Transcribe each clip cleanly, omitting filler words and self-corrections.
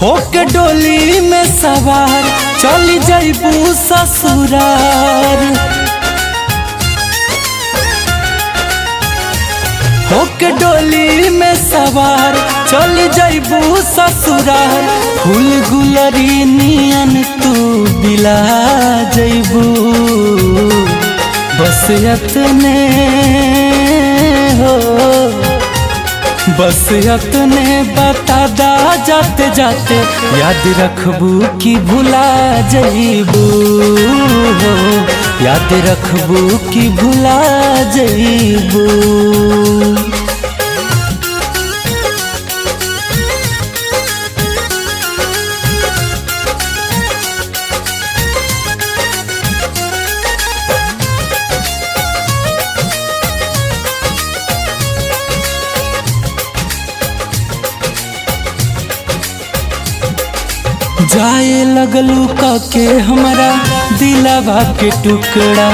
होके डोली में सवार चली जइबू ससुरार। होके डोली में सवार चली जइबू ससुरार। फूल गुलरी नियन तू बिला जइबू। बस यतने हो, बस यतने बता दा जाते जाते, याद रखबू कि भुला जइबू हो। याद रखबू कि भुला जइबू। जाए लगलू के हमारा दिलवा के टुकड़ा।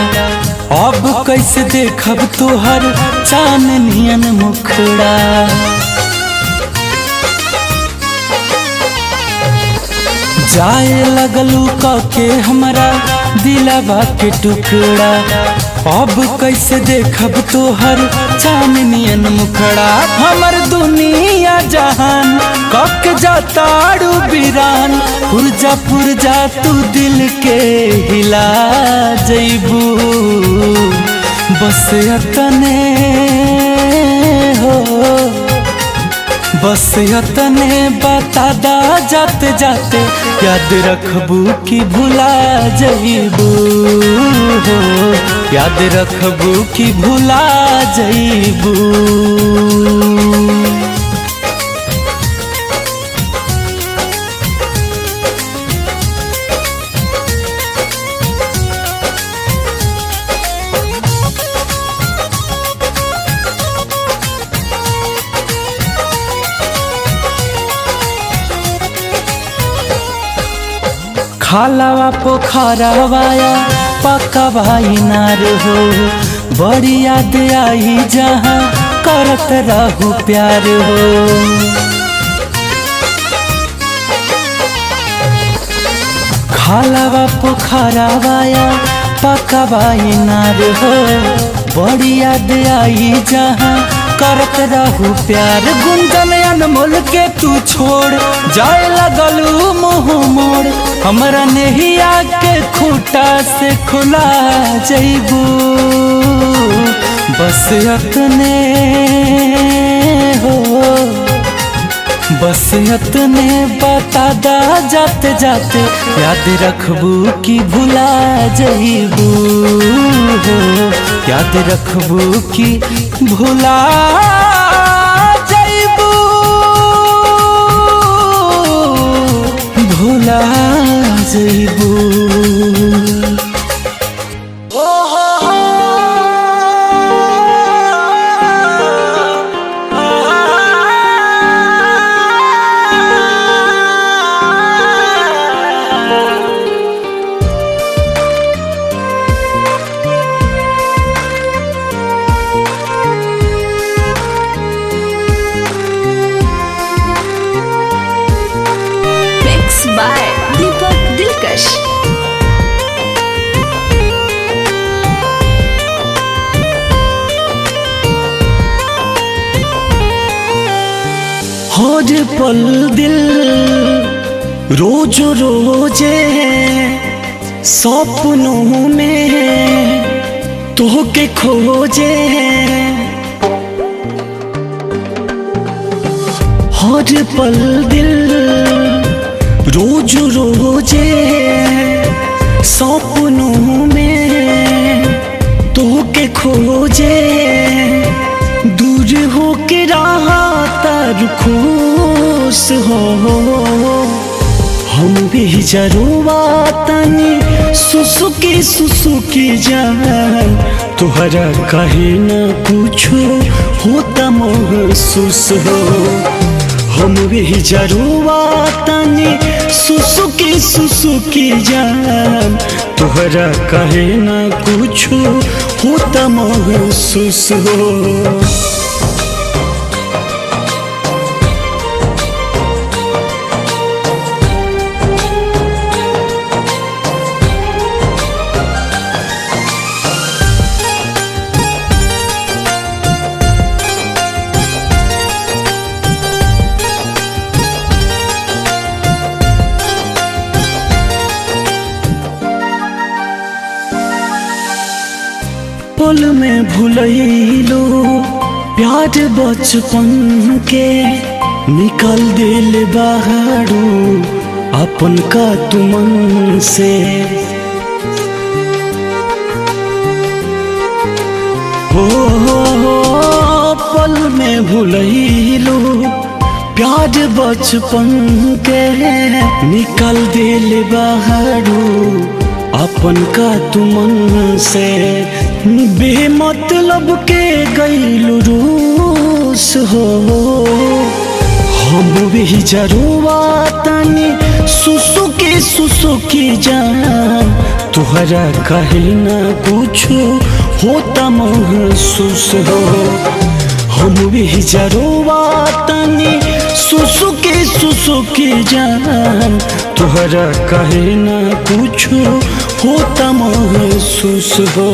अब कैसे देखब तोहर चांदनियन मुखड़ा। जाए लगलू के हमारा दिलवा के टुकड़ा। अब कैसे देखब तोहर चांदनियन मुखड़ा। हमर दुनिया जहान कक जाताड़ू बिरान। पुरजा पुरजा तू दिल के हिला जइबू। बस यतने हो, बस यतने बता दा जाते जाते, याद रखबू कि भुला जइबू हो। याद रखबू कि भुला जइबू। खालावा पोखरावाया पक्का भाई नार हो। बड़ी याद आई जहाँ करत रहू प्यार हो। खालावा पोखरावाया पक्का भाई नार हो। बड़ी याद आई जहाँ करत रहू प्यार। गुंजन अनमोल के तू छोड़ जाए लगलू मुँह मोड़। हमरा नहिया के खूटा से खुला जइबू। बस यतने हो, बस यतने बता दा जाते जाते, याद रखबू कि भुला जइबू हो। याद रखबू कि भुला जइबू, भुला जइबू। by दीपक दिलकश। हर पल दिल रोज रोजे सपनों में तोहके खोजे। हर पल दिल रोज रोजे सपनों में तोहके खोजे। दूर हो के रहा तर खुश हो। हम भी जरूरा तनी सुसुकी जान। तुहरा कहे न कुछो होता महसूस हो। हम भी जरूरा तनी सुसुकी जान। तुहरा कहे न कुछो होता महसूस हो। पल में भूलैलो प्यार बचपन के, निकल दिल बाहरो अपन का तुमन से। हो पल में भूलैलो प्यार बचपन के, निकल दिल बाहरो अपन का तुमन से। बेमतलब के गइलू रूस हो, हम भी जरूआ तनी सुसुकी जान, तुहरा कहीं ना कुछ होता महसूस हो। हम भी जरूआ तनी सुसुकी जान, तुहरा कहीं ना कुछ होता महसूस हो।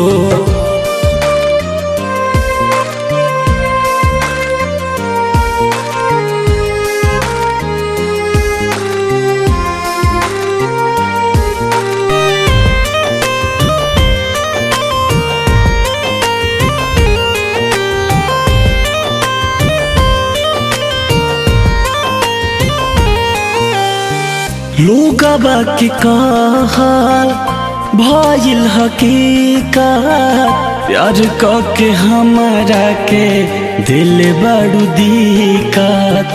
लोगवा के कहल भइल हकीकत, प्यार के हमारा के दिल बड़ू दिक्कत।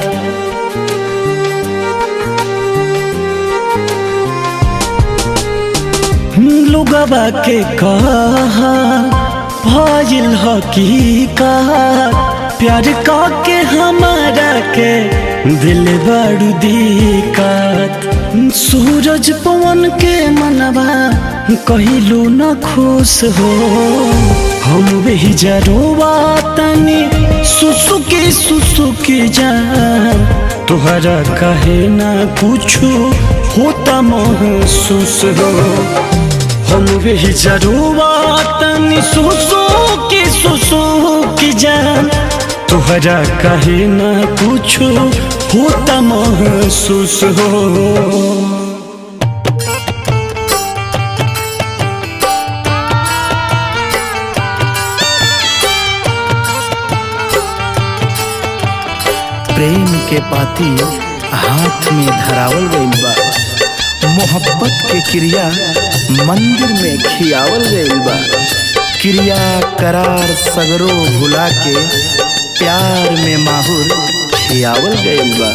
लोगवा के कहल भइल हकीकत, प्यार के हमारा के दिल बड़ू दिक्कत। सूरज पवन के मनवा कहिलू न खुश हो, हम भी जरूआ तनी सुसुकी जान, तुहरा कहे ना कुछ होता महसूस हो। हम भी जरूआ तनी सुसुकी जान, तुहरा कहे ना कुछ होता महसूस हो। प्रेम के पाती हाथ में धरावल गइल बा, मोहब्बत के क्रिया मंदिर में खियावल गइल बा। क्रिया करार सगरो भुला के प्यार में माहुर खियावल गइल बा।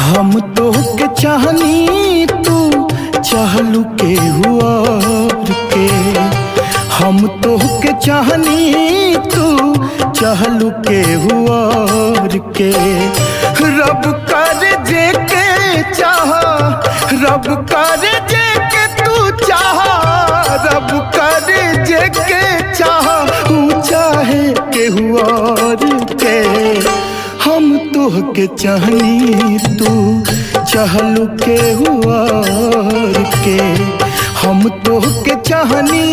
हम तो के चाहनी तू चाहलू के हुआ के, हम तो के चाहनी तू चाहलू के हुआ के। रब कर जे के चाह, रब कर जे के तू चाह, रब कर जे के चाह, तू चाहे के हुआ के। हम तो के चाहनी तू चाहलू के हुआ के, हम तो के चाहनी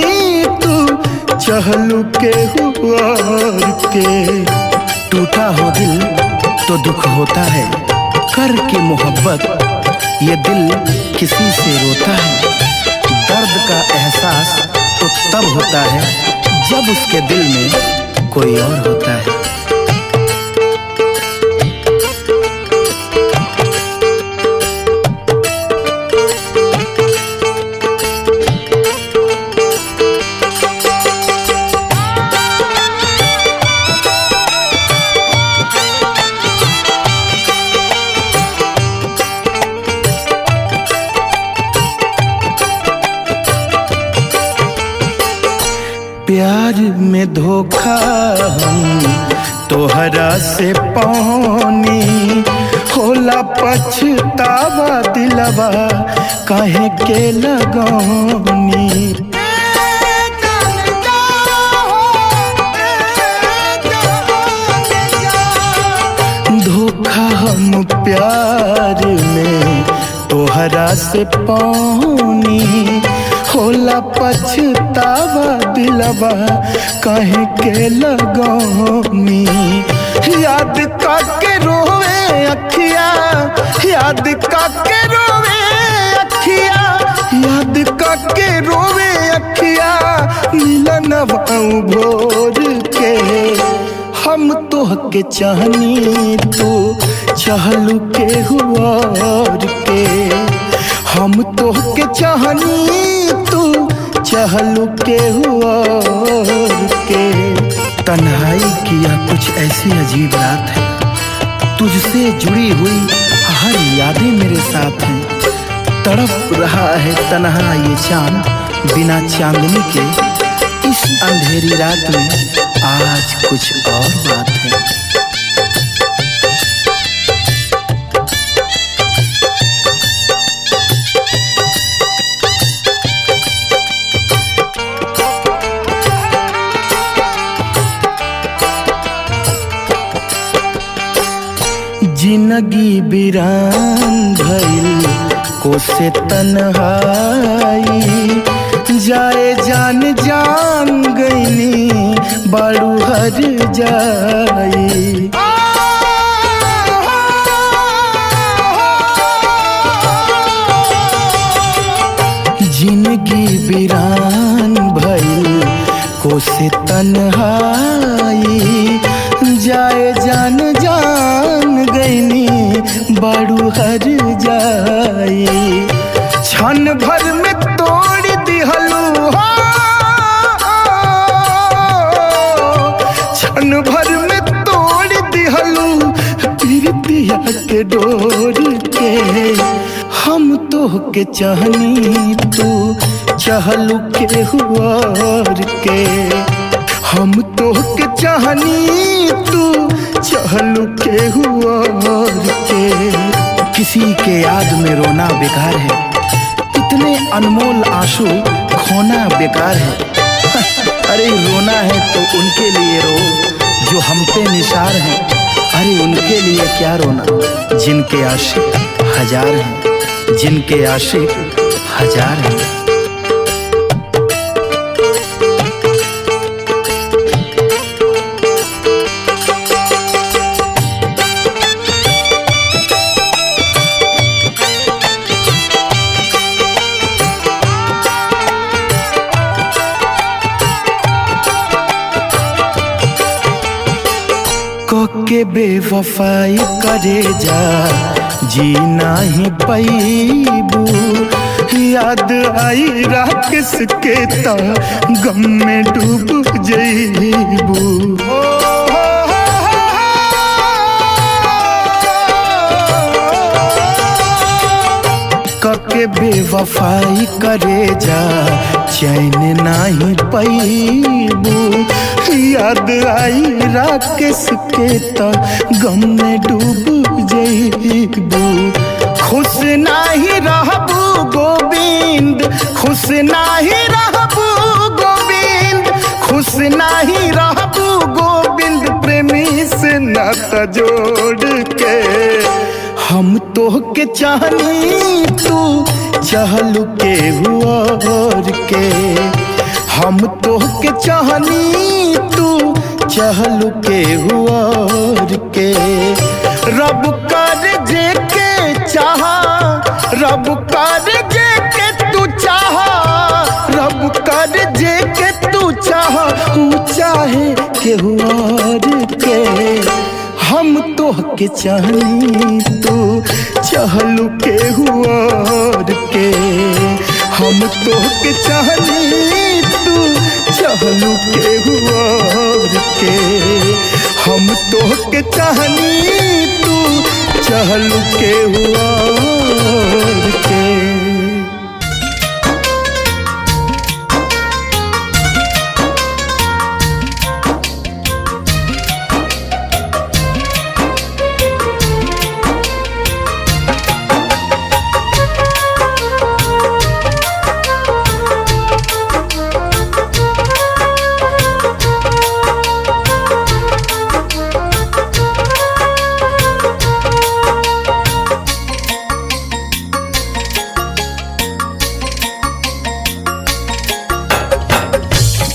तू चाहलू के हुआ के। टूटा हो दिल तो दुख होता है, करके मोहब्बत ये दिल किसी से रोता है। दर्द का एहसास तो तब होता है जब उसके दिल में कोई और होता है। प्यार में धोखा हम तोहरा से पानी, होला पछतावा दिलवा काहे के लगौनी। धोखा हम प्यार में तोहरा से पानी, होला पछतावा दिलवा काहे के लगौनी। याद करके रोवे अखिया, याद काके रोवे अखिया, याद काके रोवे अखिया, मिलन भाऊ भोर के। हम तोहके चाहनी तू चाहलू के हुआर के, हम तोहके चाहनी तू चाहलू के हुआर के। तन्हाई की यह कुछ ऐसी अजीब रात है, तुझसे जुड़ी हुई हर यादें मेरे साथ हैं। तड़प रहा है तन्हा ये चांद बिना चांदनी के, इस अंधेरी रात में आज कुछ और बात है। जिंदगी बिरान भइल कोसे तन्हाई, जाए जान जान गईनी बाड़ू हर जाई। जिंदगी बिरान भइल कोसे तन्हाई, जाए जान जान गईनी बाड़ू हर जाई। क्षण भर में तोड़ दिहलू, क्षण भर में तोड़ दिहलू प्रीतिया के डोर के। हम तोहके चाहनी तू चाहलू के हुआर के, हम तोहके चाहनी तू चाहलू के हुआर के। किसी के याद में रोना बेकार है, इतने अनमोल आंसू खोना बेकार है। अरे रोना है तो उनके लिए रो जो हम पे निसार हैं, अरे उनके लिए क्या रोना जिनके आशिक हजार हैं, जिनके आशिक हजार हैं। के बेवफाई करे जा जी नाही पैबू, याद आई राकेश के ता गम में डूब जईबू। के बेवफाई करे जा चैन नाही पैबू, याद आई राकेश के ता गम में डूब जईबू। खुश नाही रहबू गोविंद, खुश नाही रहबू गोविंद, खुश नाही रहबू गोविंद, प्रेमी से नाता जोड़ के। हम तोहके चाहनी तू चाहलू के हुआर के, हम तोहके चाहनी तू चाहलू के हुआर के। रब कर जे के चाहा, रब कर जे के तू चाहा, रब कर जे के तू चाहा, तू चाहे के हुआर के। हम तोहके चाहनी तू चाहलू के हुआर के, हम तोहके चाहनी तू चाहलू के हुआर के, हम तोहके चाहनी तू चाहलू के हुआर के।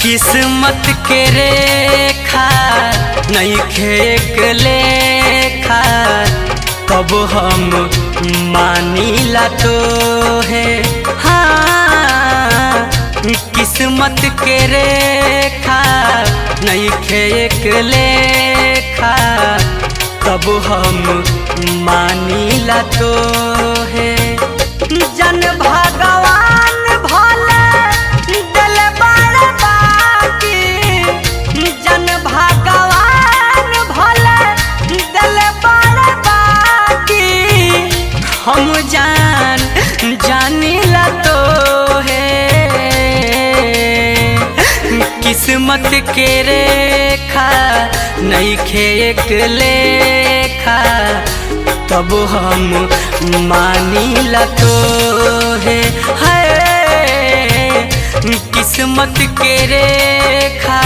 किस्मत के रेखा नहीं खेक लेखा, तब हम मानीला तो है। हाँ किस्मत के रेखा नहीं खे एक लेखा, तब हम मानीला तो है। जन भगवान भोले दिल बड़ बाकी, जन भगवान भोले दिल बड़ बाकी, हम जानीला तो है। किस्मत के रेखा नहीं खे एक लेखा, तब हम मानीला तो है। किस्मत के रेखा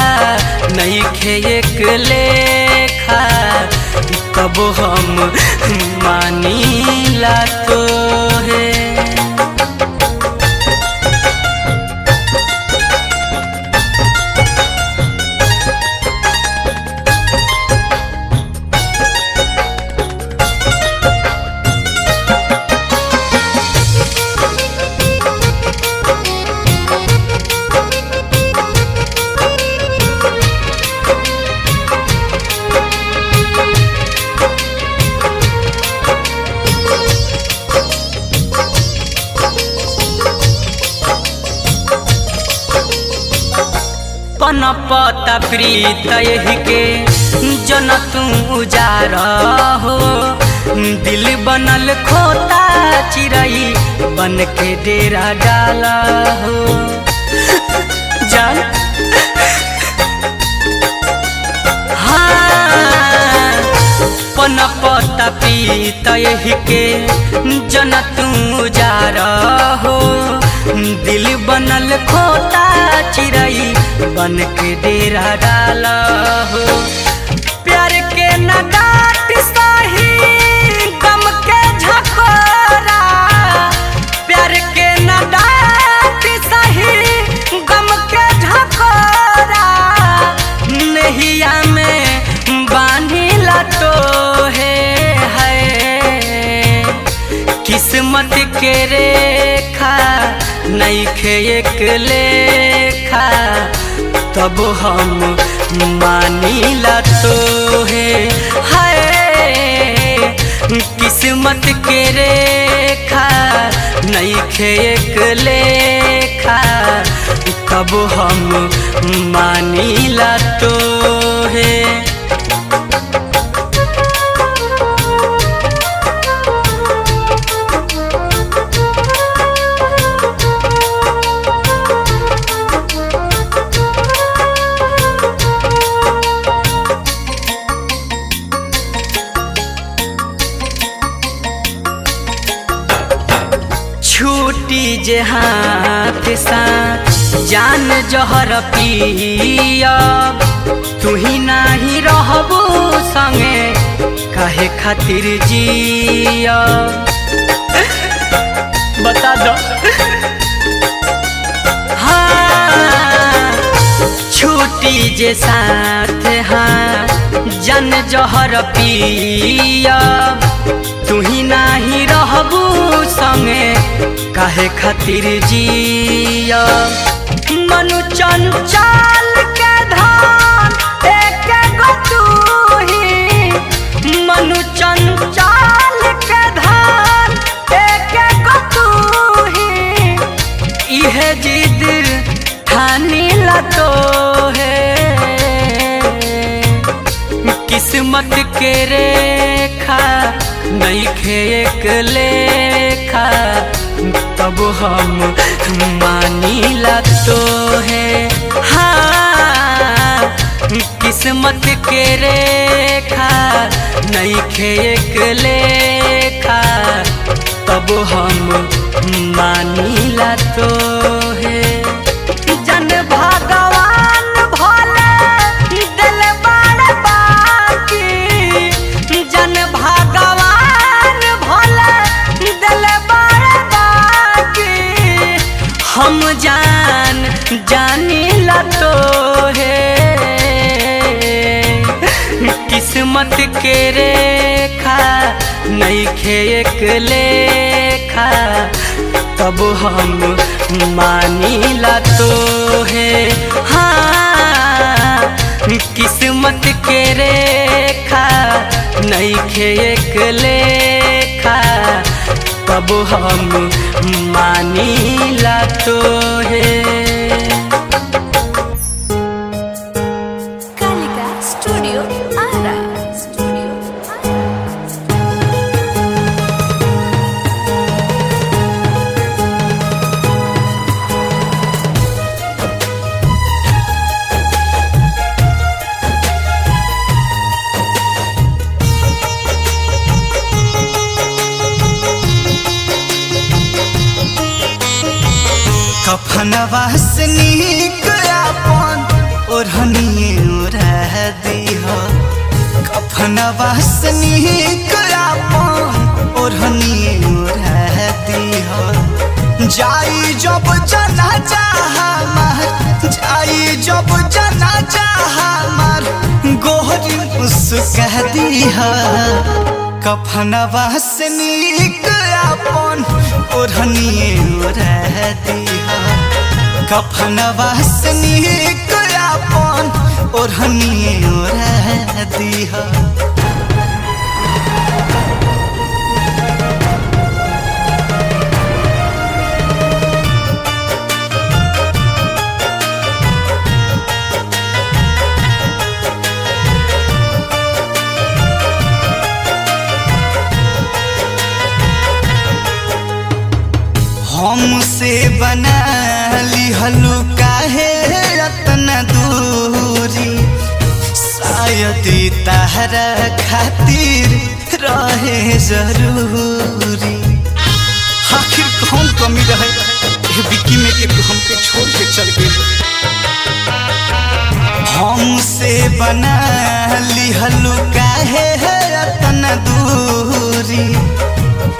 नहीं खे एक लेखा, तब हम मानीला तो है। पता प्रीत यही के जन तू उजार हो, दिल बनल खोता चिरई बन के डेरा डाला हो। जान हाँ पता प्रीत यही के जन तू उजार हो, दिल बनल खोता चिरई बन के डेरा डाला हो। प्यार के नगाट सही गम के झकोरा, प्यार के नगाट सही गम के झकोरा, नहिया में बांधिला तो है। किस्मत के रेखा नहीं खे एक लेखा, तब हम मानीला तो है। किस्मत के रेखा नहीं खे एक लेखा, तब हम मानीला तो है। छूटी जे हाथ साथ जान जहर पिया, तू ही नाही रहबू संगे काहे खातिर जिया। बता दो हाँ छूटी जे साथ हाँ जान जहर पिया, तू ही नाही रहबू संगे काहे खातिर जिया। मनु चंचल के धान एक गो तू ही, मनु चंचल के धान एक गो तू ही, इहे जिद ठानीला तो है। किस्मत के रेखा नहीं खे एक लेखा, तब हम मानीला तो है। हाँ किस्मत के रेखा नहीं खे एक लेखा, तब हम मानीला तो है। जन भगवान भोले दिल बड़ बाकी, जन भगवान भोले दिल बड़ बाकी, हम जानीला तो है। किस्मत किस्मत के रेखा नइखे एक लेखा तब हम मानीला तो है। हाँ किस्मत के रेखा नइखे एक लेखा तब हम मानीला तो है। कालिका स्टूडियो आरा। कफनवा से नीक अपन ओढ़निए ओढ़ दीह। कफनवा से नीक अपन ओढ़निए ओढ़ दीह। जाई जब जना चाहमार जाई जब जना चाहमार गोहरी मुस्कह दीह। कफनवा से नीक अपन ओढ़निए ओढ़ दीह। कफनवा से नीक अपन ओढ़निए ओढ़ दीह। हमसे बना लिहलु काहे रतना दूरी शायद तहरा खातिर रहे जरूरी। आखिर कौन कमी रहे विकी में कि तू हमके छोड़ के चल गई। हमसे बना लिहलु काहे रतना दूरी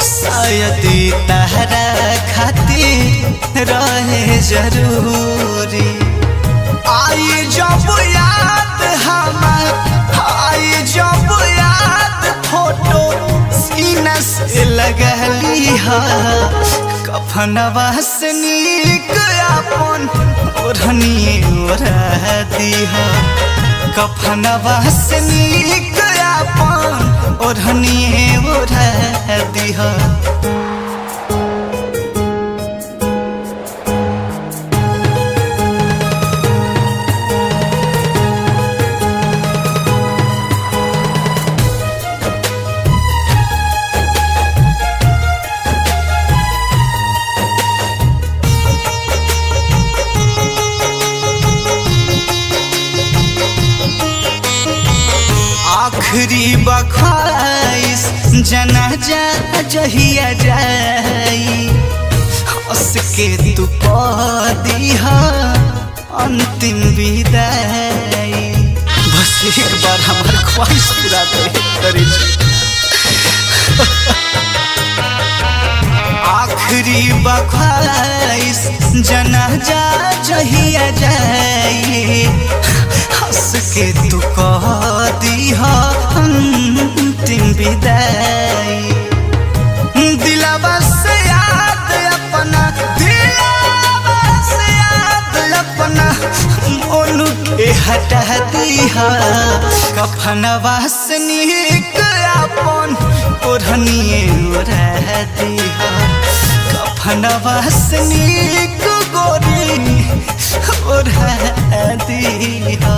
शायद तहरा खातिर रहे जरूरी। आई जब याद हमार आई जब याद फोटो सीना से लगली हा। कफनवा से नीक अपन ओढ़निए ओढ़ दीह। कफनवा से नीक अपन ओढ़निए ओढ़ दीह। आखिरी बख्वाइश जनाजा जहिया जाई हंस के तू कह दीहा अंतिम विदाई। बस एक बार हमार ख्वाहिश पूरा करे। आखिरी बख्वाइश जनाजा जहिया जाई हंस के तू कह दीहा अंतिम विदाई। दिलवा से याद अपना दिलवा से याद अपना मोनू के हटा दीहा। कफनवा से नीक अपन ओढ़निए ओढ़ दीहा। कफनवा से नीक गोरी ओढ़ दीहा।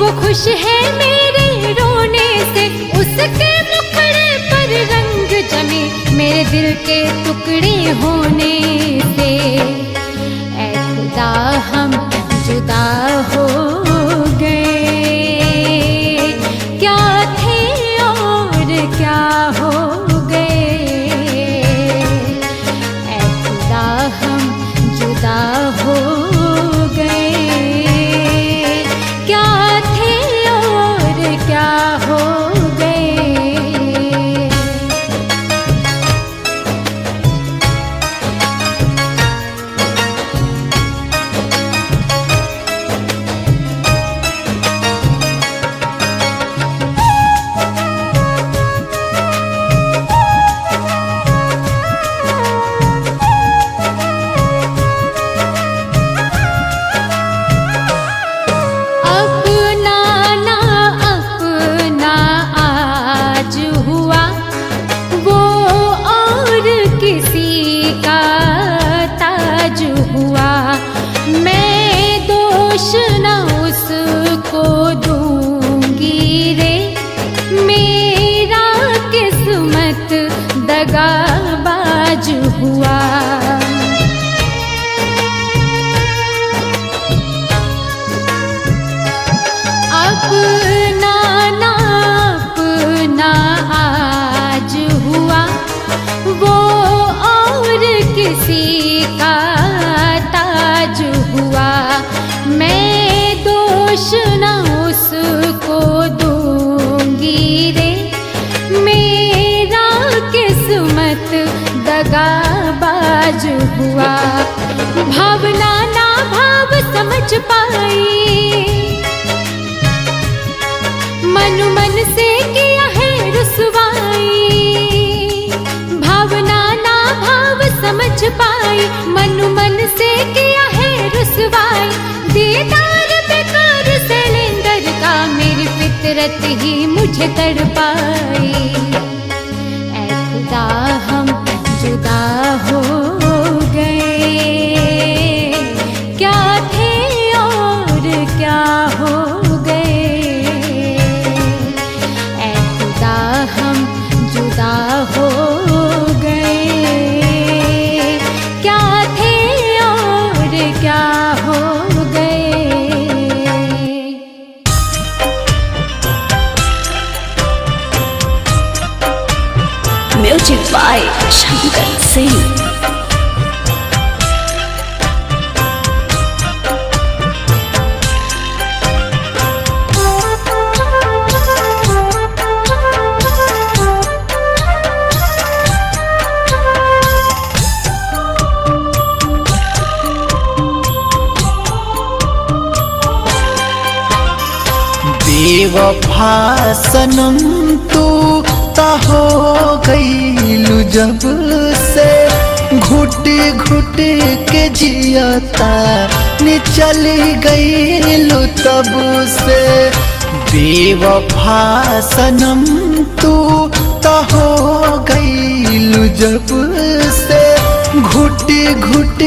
वो खुश है मेरे रोने से, उसके मुखड़े पर रंग जमे मेरे दिल के टुकड़े होने से। ऐ खुदा हम जुदा हो गए, क्या थे और क्या हो गए। ऐ खुदा हम जुदा हो गए, क्या थे और क्या हो गए। अपना ना अपना आज हुआ, वो और किसी का ताज हुआ। मैं दोष न उसको दूंगी रे, मेरा किस्मत दगाबाज हुआ। अपना ना अपना आज हुआ, वो और किसी का ताज हुआ। मैं दोष न उसको दूंगी रे, मेरा किस्मत दगाबाज हुआ। भावना ना भाव समझ पाई, मन मन से किया है रुसवाई। भावना ना भाव समझ पाई, मन मन से किया है रुसवाई। दीदार बेकार सिलेंडर का मेरी फितरत ही मुझे तड़पाई। ऐ खुदा हम जुदा हो गए, क्या थे और क्या हो गए। ऐ खुदा हम जुदा हो गए, क्या थे और क्या हो गए। Music by Shankar Singh. बेवफा सनम तू ता हो गईलू जब से, घुट घुट के जियता ने चली गईलू तब से। बेवफा सनम तू ता हो गईलू जब से, घुट घुट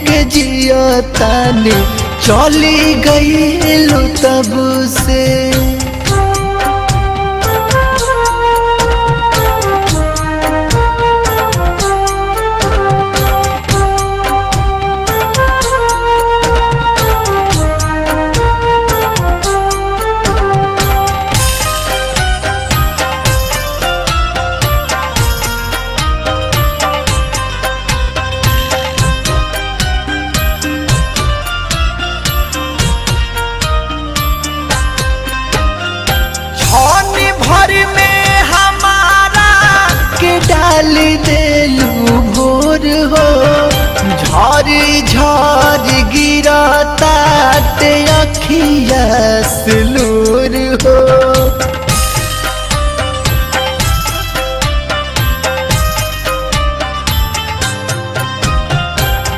के जियता ने चली गईलू तब से। डाल देलू भोर हो, झरी झरी गिरता ते अखिया सिलूर हो।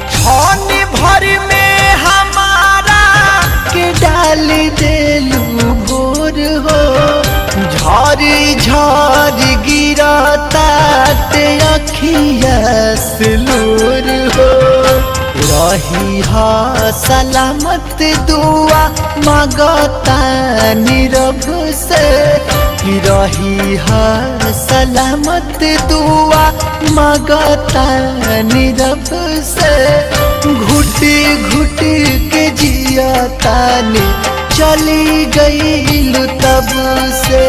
क्षण भर में हमारा के डाल देलू भोर हो, झरी झरी गिरता ते अखिया सिलूर हो। रही हा सलामत दुआ मांगता नीरव से रही हा सलामत दुआ मांगता नीरव से घुटी घुटी के जिया तानी चली गई तब से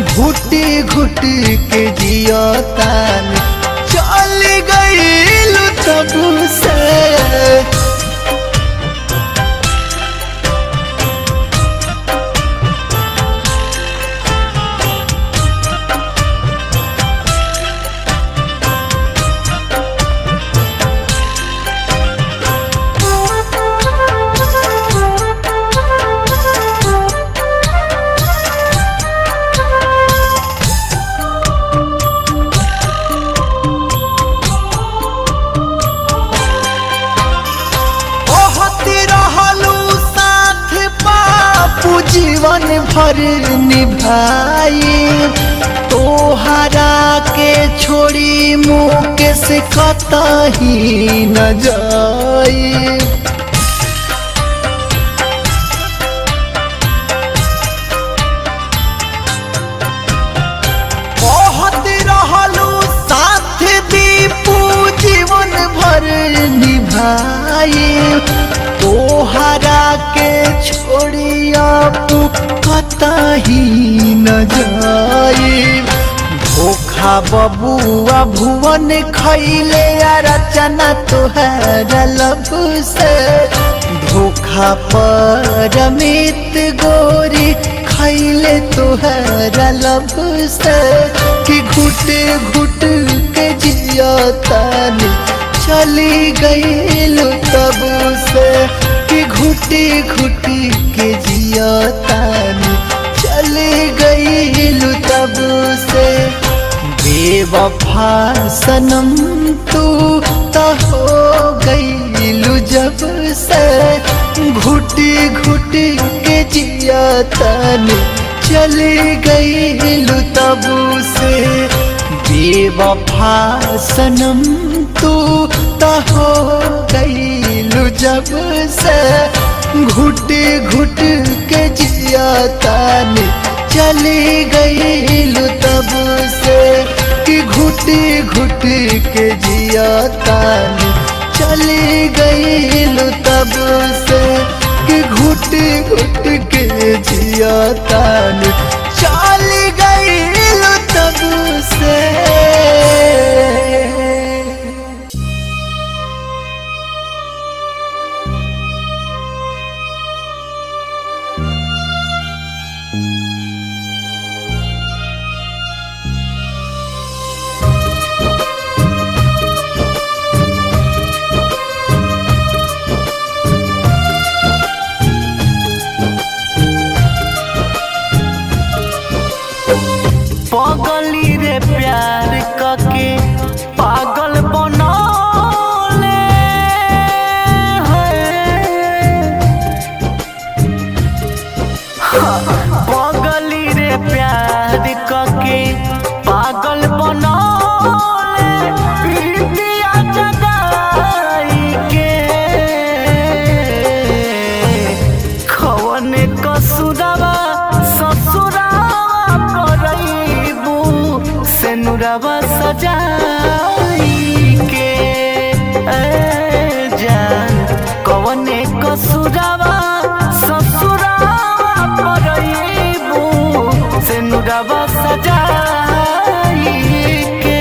घुटी घुटी के जिया तानी चली गई तब से जीवन भर निभाई तोहरा के छोड़ी मुँह से कतही न जाई बहुत रहलू साथ दीपू जीवन भर निभाई तोहरा के छोड़िया कतही न जाई धोखा बबुआ भुवन खैले रचना तोहरा लब से धोखा परमित गोरी खैले तोहरा लब से कि घुट घुट के जिया तानी चली गई तब से कि घुटी घुटी के जिया तानी चली गई तब से बेवफा सनम तू तो हो गई जब से घुटी घुटी के जिया तानी चली गई तब से बेवफा सनम तू तो हो गई जब से घुट घुट के जिया तानी चली गई तब से कि घुटी घुटी के जिया तानी चली गई तब से कि घुटी घुट के जिया तानी चली गई तब से। पगली रे प्यार कके पागल बनौले पगली रे प्यार कके पागल बनौले प्रीतिया जगाई के खवन कसुरवा सेनुरवा सजाई के जान कवने कसुरवा ससुरवा परईबू सेनुरवा सजाई के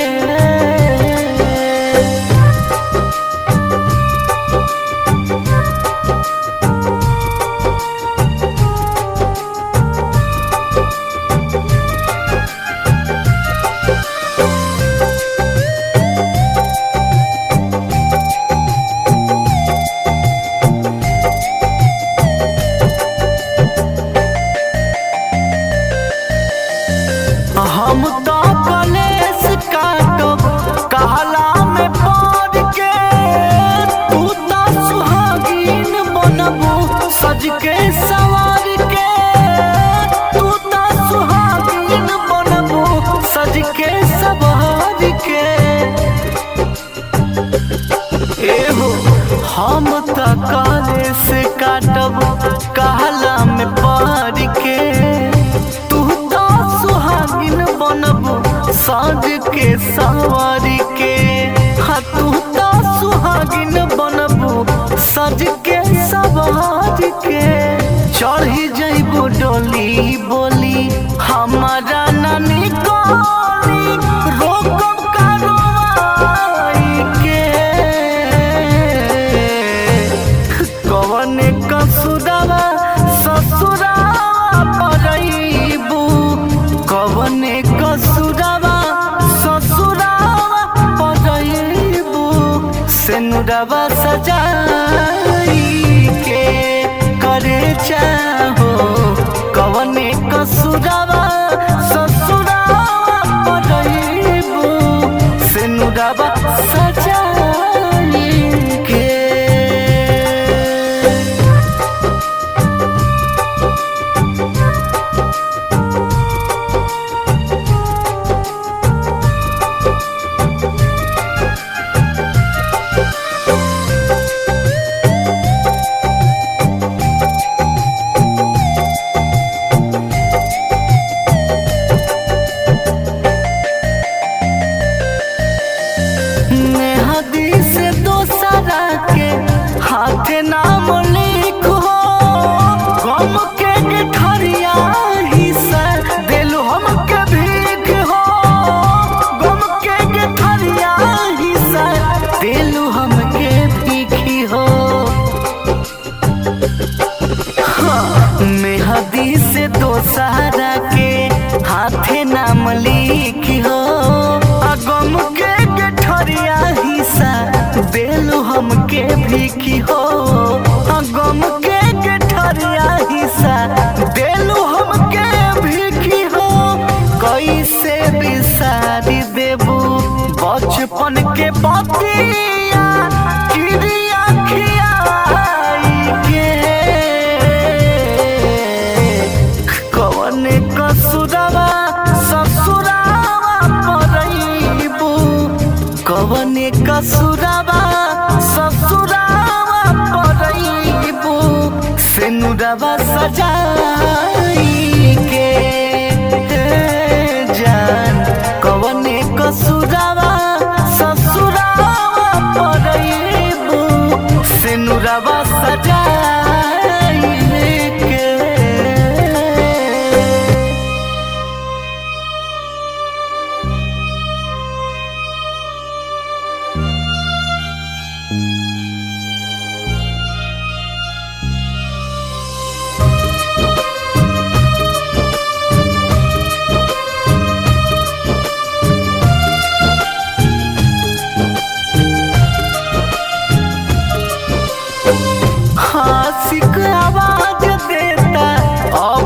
हम त काले से काटब कहला में पड़ के, तू तो सुहागिन बनब साँझ के सवार के। हाँ तू तो सुहागिन बनब सज के सवार के। चढ़ी जइबो डोली बोली हमारा नानी कोली, रोकब कारवाई के। कवने कसुरवा ससुरावा परइबू, कवने कसुरवा ससुरावा परइबू। सेनुरवा सजाई के करे चाहो, कवने कसुरवा ससुरावा परइबू। सेनुरवा सजाई के। मेहदी से दोसरा के हाथे नाम लिखो, गम के गठरिया हिस्सा दिलु हमके भीख हो। गम के गठरिया हिस्सा दिलु हमके भीखी हो। मेहदी से दोसरा के हाथे नाम लिखी हो, गम के गठरिया हिस्सा देलू हमके भीखी हो। गम के गठरिया हिस्सा देलू हमके भीखी हो। कैसे बिसारी देबू बचपन के बतिया किरिया खियाई के। कवने कसुरवा ससुरावा परइबू, कवने कसुरवा ससुरावा परइबू। सेनुरवा सजाई के जान, कवने कसुरवा ससुरावा परइबू। सेनुरवा सजाई के। आशिक आवाज देता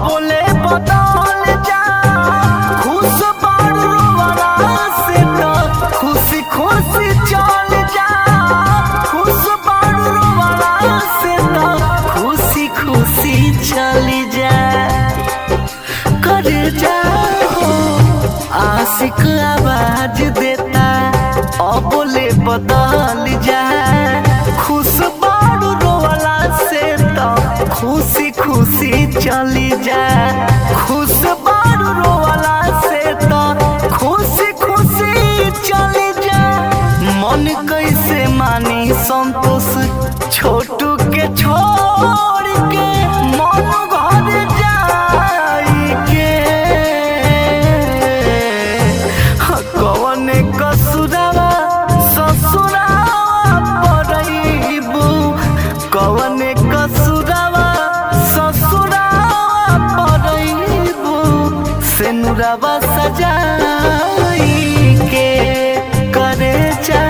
बोले बदल जा, खुश बारू रोवला से तो खुशी खुशी चल जा। खुश बारू रोवला से तो खुशी खुशी चल जा। कर जाओ आशिक आवाज देता बोले बदल जा, खुश बारू रोवला से तो खुशी खुशी चली जा। खुश बारू रोवला से तो खुशी खुशी चली जा। मन कैसे मानी संतोष छोटू के छोड़ के मन घर जाई के। कवने कसुरवा ससुरावा परइबू, कवने कसुरवा ससुरावा परइबू। सेनुरवा सजाई के करे जा।